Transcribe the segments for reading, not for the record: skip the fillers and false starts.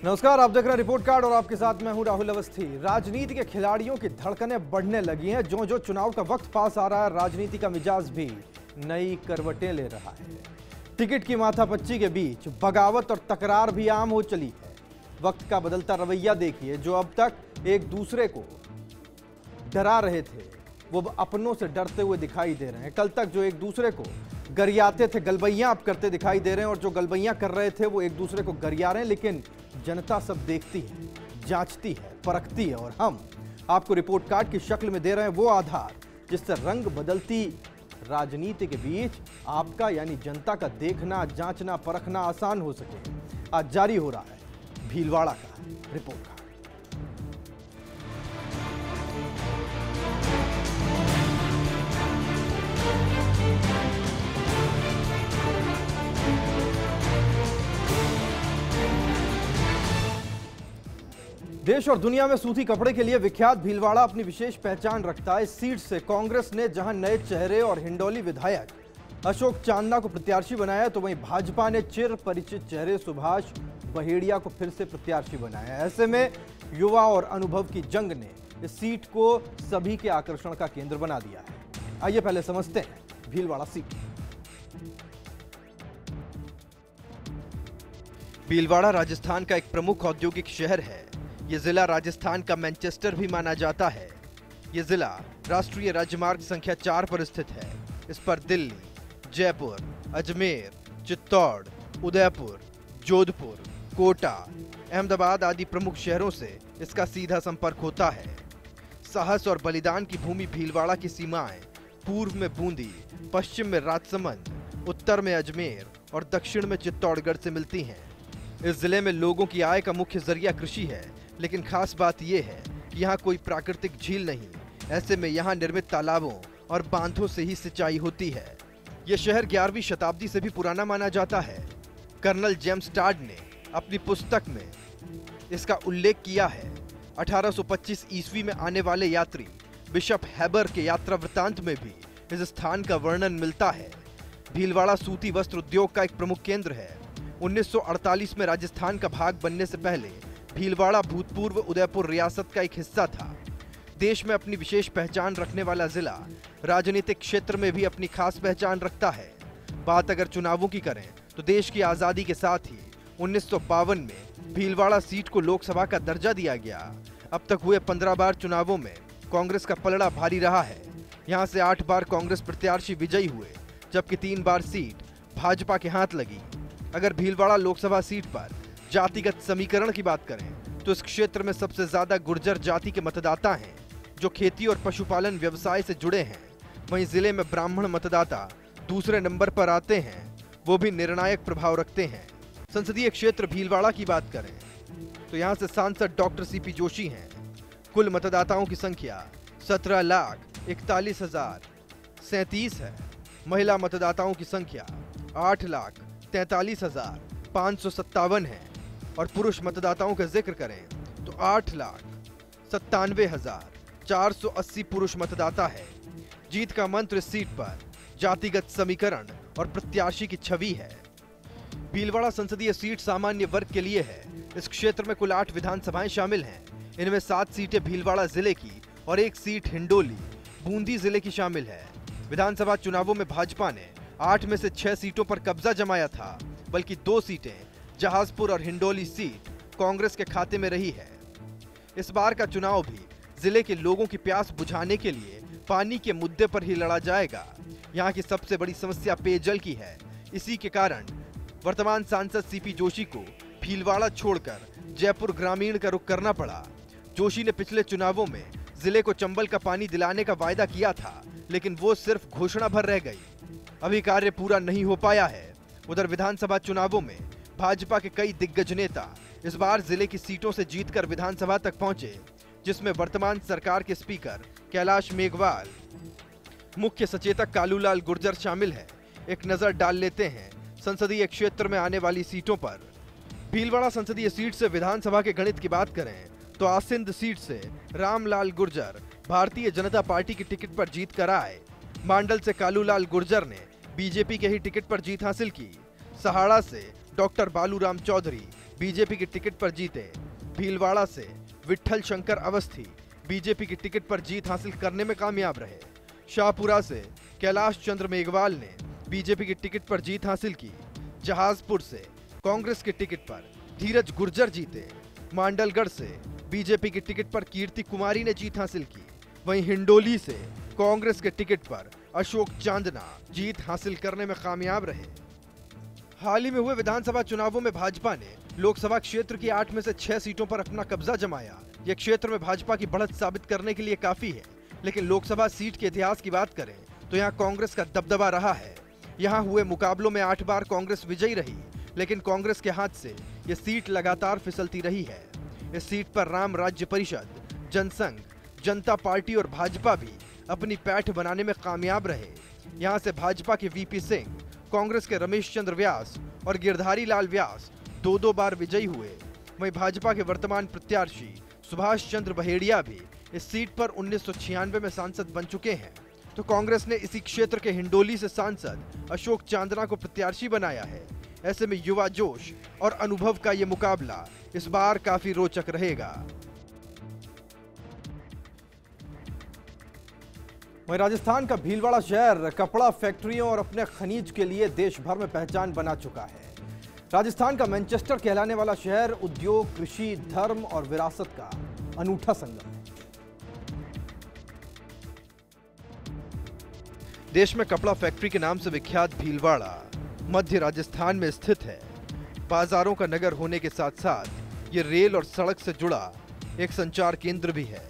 नमस्कार, आप देख रहे हैं रिपोर्ट कार्ड और आपके साथ मैं हूं राहुल अवस्थी। राजनीति के खिलाड़ियों की धड़कनें बढ़ने लगी हैं। जो जो चुनाव का वक्त पास आ रहा है, राजनीति का मिजाज भी नई करवटें ले रहा है। टिकट की माथापच्ची के बीच बगावत और तकरार भी आम हो चली है। वक्त का बदलता रवैया देखिए। जो अब तक एक दूसरे को डरा रहे थे, वो अपनों से डरते हुए दिखाई दे रहे हैं। कल तक जो एक दूसरे को गरियाते थे, गलबैयां अब करते दिखाई दे रहे हैं, और जो गलबैयां कर रहे थे वो एक दूसरे को गरिया रहे हैं। लेकिन जनता सब देखती है, जांचती है, परखती है, और हम आपको रिपोर्ट कार्ड की शक्ल में दे रहे हैं वो आधार जिससे रंग बदलती राजनीति के बीच आपका यानी जनता का देखना, जांचना, परखना आसान हो सके। आज जारी हो रहा है भीलवाड़ा का रिपोर्ट कार्ड। देश और दुनिया में सूती कपड़े के लिए विख्यात भीलवाड़ा अपनी विशेष पहचान रखता है। इस सीट से कांग्रेस ने जहां नए चेहरे और हिंडौली विधायक अशोक चांदना को प्रत्याशी बनाया, तो वहीं भाजपा ने चिर परिचित चेहरे सुभाष बहेड़िया को फिर से प्रत्याशी बनाया। ऐसे में युवा और अनुभव की जंग ने इस सीट को सभी के आकर्षण का केंद्र बना दिया है। आइए पहले समझते हैं भीलवाड़ा सीट। भीलवाड़ा राजस्थान का एक प्रमुख औद्योगिक शहर है। ये जिला राजस्थान का मैनचेस्टर भी माना जाता है। ये जिला राष्ट्रीय राजमार्ग संख्या 4 पर स्थित है। इस पर दिल्ली, जयपुर, अजमेर, चित्तौड़, उदयपुर, जोधपुर, कोटा, अहमदाबाद आदि प्रमुख शहरों से इसका सीधा संपर्क होता है। साहस और बलिदान की भूमि भीलवाड़ा की सीमाएं पूर्व में बूंदी, पश्चिम में राजसमंद, उत्तर में अजमेर और दक्षिण में चित्तौड़गढ़ से मिलती हैं। इस जिले में लोगों की आय का मुख्य जरिया कृषि है, लेकिन खास बात यह है कि यहाँ कोई प्राकृतिक झील नहीं। ऐसे में यहाँ निर्मित तालाबों और बांधों से ही सिंचाई होती है। यह शहर 11वीं शताब्दी से भी पुराना माना जाता है। कर्नल जेम्स टाड ने अपनी पुस्तक में इसका उल्लेख किया है। 1825 ईस्वी में आने वाले यात्री बिशप हैबर के यात्रा वृत्तांत में भी इस स्थान का वर्णन मिलता है। भीलवाड़ा सूती वस्त्र उद्योग का एक प्रमुख केंद्र है। 1948 में राजस्थान का भाग बनने से पहले भीलवाड़ा भूतपूर्व उदयपुर रियासत का एक हिस्सा था। देश में अपनी विशेष पहचान रखने वाला जिला राजनीतिक क्षेत्र में भी अपनी खास पहचान रखता है। बात अगर चुनावों की करें तो देश की आजादी के साथ ही 1952 में भीलवाड़ा सीट को लोकसभा का दर्जा दिया गया। अब तक हुए 15 बार चुनावों में कांग्रेस का पलड़ा भारी रहा है। यहाँ से 8 बार कांग्रेस प्रत्याशी विजयी हुए, जबकि 3 बार सीट भाजपा के हाथ लगी। अगर भीलवाड़ा लोकसभा सीट पर जातिगत समीकरण की बात करें तो इस क्षेत्र में सबसे ज्यादा गुर्जर जाति के मतदाता हैं, जो खेती और पशुपालन व्यवसाय से जुड़े हैं। वहीं जिले में ब्राह्मण मतदाता दूसरे नंबर पर आते हैं, वो भी निर्णायक प्रभाव रखते हैं। संसदीय क्षेत्र भीलवाड़ा की बात करें तो यहाँ से सांसद डॉक्टर सीपी जोशी हैं। कुल मतदाताओं की संख्या 17,41,37 है। महिला मतदाताओं की संख्या 8,43,557 है और पुरुष मतदाताओं का जिक्र करें तो 8,97,480 पुरुष मतदाता है। जीत का मंत्र इस सीट पर जातिगत समीकरण और प्रत्याशी की छवि है। भीलवाड़ा संसदीय सीट सामान्य वर्ग के लिए है। इस क्षेत्र में कुल 8 विधानसभाएं शामिल हैं। इनमें 7 सीटें भीलवाड़ा जिले की और 1 सीट हिंडोली, बूंदी जिले की शामिल है। विधानसभा चुनावों में भाजपा ने 8 में से 6 सीटों पर कब्जा जमाया था, बल्कि 2 सीटें जहाजपुर और हिंडोली सीट कांग्रेस के खाते में रही है। इस बार का चुनाव भी जिले के लोगों की प्यास बुझाने के लिए पानी के मुद्दे पर ही लड़ा जाएगा। यहाँ की सबसे बड़ी समस्या पेयजल की है। इसी के कारण वर्तमान सांसद सीपी जोशी को भीलवाड़ा छोड़कर जयपुर ग्रामीण का रुख करना पड़ा। जोशी ने पिछले चुनावों में जिले को चंबल का पानी दिलाने का वायदा किया था, लेकिन वो सिर्फ घोषणा भर रह गई। अभी कार्य पूरा नहीं हो पाया है। उधर विधानसभा चुनावों में भाजपा के कई दिग्गज नेता इस बार जिले की सीटों से जीतकर विधानसभा तक पहुंचे, जिसमें वर्तमान सरकार के स्पीकर कैलाश मेघवाल, मुख्य सचेतक कालूलाल गुर्जर शामिल है। एक नजर डाल लेते हैं संसदीय क्षेत्र में आने वाली सीटों पर। भीलवाड़ा संसदीय सीट से विधानसभा के गणित की बात करें तो आसिंद सीट से रामलाल गुर्जर भारतीय जनता पार्टी की टिकट पर जीत कर आए। मांडल से कालूलाल गुर्जर ने बीजेपी के ही टिकट पर जीत हासिल की। सहाड़ा से डॉक्टर बालूराम चौधरी बीजेपी की टिकट पर जीते। भीलवाड़ा से विट्ठल शंकर अवस्थी बीजेपी की टिकट पर जीत हासिल करने में कामयाब रहे। शाहपुरा से कैलाश चंद्र मेघवाल ने बीजेपी की टिकट पर जीत हासिल की। जहाजपुर से कांग्रेस के टिकट पर धीरज गुर्जर जीते। मांडलगढ़ से बीजेपी की टिकट पर कीर्ति कुमारी ने जीत हासिल की। वहीं हिंडोली से कांग्रेस के टिकट पर अशोक चांदना जीत हासिल करने में कामयाब रहे। हाल ही में हुए विधानसभा चुनावों में भाजपा ने लोकसभा क्षेत्र की 8 में से 6 सीटों पर अपना कब्जा जमाया। यह क्षेत्र में भाजपा की बढ़त साबित करने के लिए काफी है, लेकिन लोकसभा सीट के इतिहास की बात करें तो यहां कांग्रेस का दबदबा रहा है। यहां हुए मुकाबलों में 8 बार कांग्रेस विजयी रही, लेकिन कांग्रेस के हाथ से यह सीट लगातार फिसलती रही है। इस सीट पर राम राज्य परिषद, जनसंघ, जनता पार्टी और भाजपा भी अपनी पैठ बनाने में कामयाब रहे। यहां से भाजपा के वीपी सिंह, कांग्रेस के रमेश चंद्र व्यास और गिरधारी लाल व्यास 2-2 बार विजयी हुए। वहीं भाजपा के वर्तमान प्रत्याशी सुभाष चंद्र बहेड़िया भी इस सीट पर 1996 में सांसद बन चुके हैं। तो कांग्रेस ने इसी क्षेत्र के हिंडोली से सांसद अशोक चांदना को प्रत्याशी बनाया है। ऐसे में युवा जोश और अनुभव का ये मुकाबला इस बार काफी रोचक रहेगा। वहीं राजस्थान का भीलवाड़ा शहर कपड़ा फैक्ट्रियों और अपने खनिज के लिए देश भर में पहचान बना चुका है। राजस्थान का मैनचेस्टर कहलाने वाला शहर उद्योग, कृषि, धर्म और विरासत का अनूठा संगम है। देश में कपड़ा फैक्ट्री के नाम से विख्यात भीलवाड़ा मध्य राजस्थान में स्थित है। बाजारों का नगर होने के साथ साथ ये रेल और सड़क से जुड़ा एक संचार केंद्र भी है।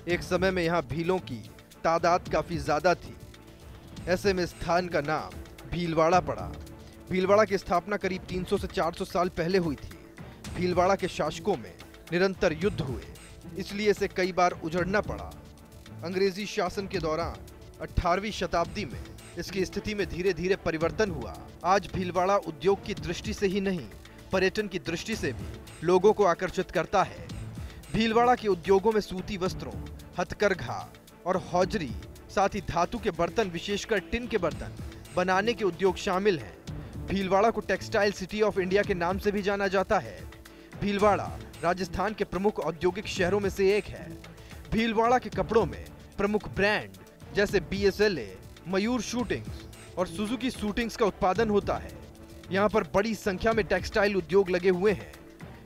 एक समय में यहाँ भीलों की तादाद काफी ज्यादा थी। ऐसे में स्थान का नाम भीलवाड़ा पड़ा। भीलवाड़ा की स्थापना करीब 300 से 400 साल पहले हुई थी। भीलवाड़ा के शासकों में निरंतर युद्ध हुए, इसलिए इसे कई बार उजड़ना पड़ा। अंग्रेजी शासन के दौरान 18वीं शताब्दी में इसकी स्थिति में धीरे धीरे परिवर्तन हुआ। आज भीलवाड़ा उद्योग की दृष्टि से ही नहीं, पर्यटन की दृष्टि से भी लोगों को आकर्षित करता है। भीलवाड़ा के उद्योगों में सूती वस्त्रों, हथकरघा और हौजरी, साथ ही धातु के बर्तन, विशेषकर टिन के बर्तन बनाने के उद्योग शामिल हैं। भीलवाड़ा को टेक्सटाइल सिटी ऑफ इंडिया के नाम से भी जाना जाता है। भीलवाड़ा राजस्थान के प्रमुख औद्योगिक शहरों में से एक है। भीलवाड़ा के कपड़ों में प्रमुख ब्रांड जैसे BSLA, मयूर शूटिंग्स और सुजुकी शूटिंग्स का उत्पादन होता है। यहाँ पर बड़ी संख्या में टेक्सटाइल उद्योग लगे हुए हैं।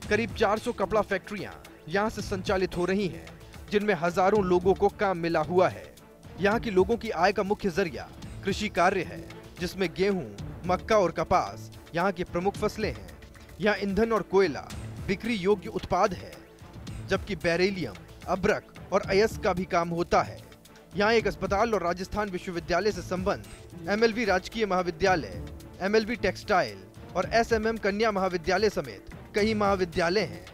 करीब 400 कपड़ा फैक्ट्रियाँ यहाँ से संचालित हो रही हैं, जिनमें हजारों लोगों को काम मिला हुआ है। यहाँ के लोगों की आय का मुख्य जरिया कृषि कार्य है, जिसमें गेहूं, मक्का और कपास यहाँ की प्रमुख फसलें हैं। यहाँ ईंधन और कोयला बिक्री योग्य उत्पाद है, जबकि बेरिलियम, अब्रक और अयस्क का भी काम होता है। यहाँ एक अस्पताल और राजस्थान विश्वविद्यालय से संबंध MLV राजकीय महाविद्यालय, MLV टेक्सटाइल और SMM कन्या महाविद्यालय समेत कई महाविद्यालय हैं।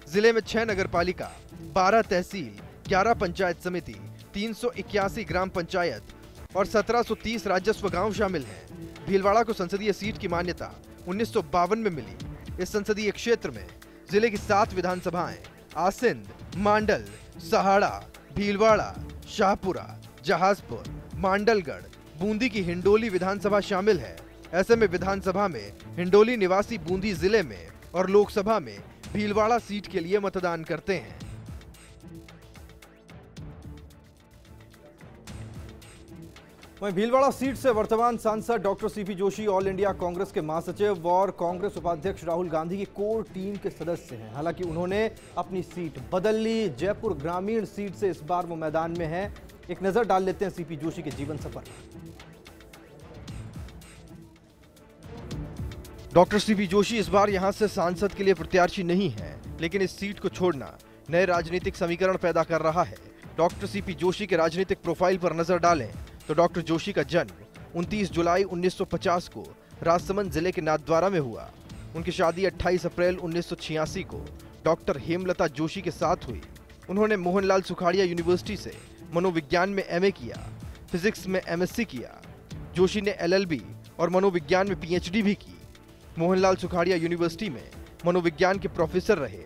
जिले में 6 नगरपालिका, 12 तहसील, 11 पंचायत समिति, 381 ग्राम पंचायत और 1730 राजस्व गांव शामिल हैं। भीलवाड़ा को संसदीय सीट की मान्यता 1952 में मिली। इस संसदीय क्षेत्र में जिले की 7 विधानसभाएं आसिंद, मांडल, सहाड़ा, भीलवाड़ा, शाहपुरा, जहाजपुर, मांडलगढ़, बूंदी की हिंडोली विधानसभा शामिल है। ऐसे में विधानसभा में हिंडोली निवासी बूंदी जिले में और लोकसभा में भीलवाड़ा सीट के लिए मतदान करते हैं। वहीं भीलवाड़ा सीट से वर्तमान सांसद doctor CP Joshi all India Congress के महासचिव और कांग्रेस उपाध्यक्ष राहुल गांधी की कोर टीम के सदस्य हैं। हालांकि उन्होंने अपनी सीट बदल ली। जयपुर ग्रामीण सीट से इस बार वो मैदान में हैं। एक नजर डाल लेते हैं सीपी जोशी के जीवन सफर पर। डॉक्टर सीपी जोशी इस बार यहां से सांसद के लिए प्रत्याशी नहीं है, लेकिन इस सीट को छोड़ना नए राजनीतिक समीकरण पैदा कर रहा है। डॉक्टर सीपी जोशी के राजनीतिक प्रोफाइल पर नजर डालें तो डॉक्टर जोशी का जन्म 29 जुलाई 1950 को राजसमंद जिले के नाथद्वारा में हुआ। उनकी शादी 28 अप्रैल 1986 को डॉक्टर हेमलता जोशी के साथ हुई। उन्होंने मोहनलाल सुखाड़िया यूनिवर्सिटी से मनोविज्ञान में एमए किया, फिजिक्स में एमएससी किया। जोशी ने एलएलबी और मनोविज्ञान में पीएचडी भी की। मोहनलाल सुखाड़िया यूनिवर्सिटी में मनोविज्ञान के प्रोफेसर रहे।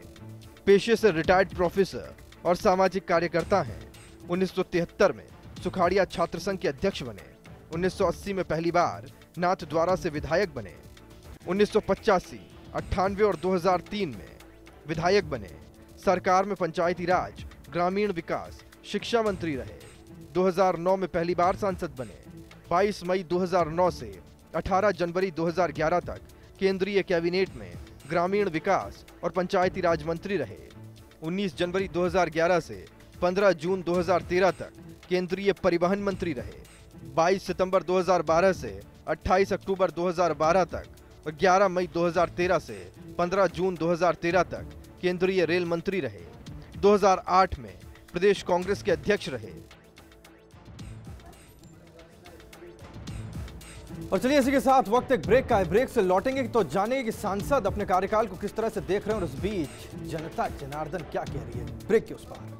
पेशे से रिटायर्ड प्रोफेसर और सामाजिक कार्यकर्ता हैं। 1973 में सुखाड़िया छात्र संघ के अध्यक्ष बने। 1980 में पहली बार नाथद्वारा से विधायक बने। 1985, 98 और 2003 में विधायक बने। सरकार में पंचायती राज, ग्रामीण विकास, शिक्षा मंत्री रहे। 2009 में पहली बार सांसद बने। 22 मई 2009 से 18 जनवरी 2011 तक केंद्रीय कैबिनेट में ग्रामीण विकास और पंचायती राज मंत्री रहे। 19 जनवरी 2011 से 15 जून 2013 तक केंद्रीय परिवहन मंत्री रहे। 22 सितंबर 2012 से 28 अक्टूबर 2012 तक और 11 मई 2013 से 15 जून 2013 तक केंद्रीय रेल मंत्री रहे। 2008 में प्रदेश कांग्रेस के अध्यक्ष रहे। और चलिए इसी के साथ वक्त एक ब्रेक का है। ब्रेक से लौटेंगे तो जानेंगे कि सांसद अपने कार्यकाल को किस तरह से देख रहे हैं और उस बीच जनता जनार्दन क्या कह रही है। ब्रेक के उस पार।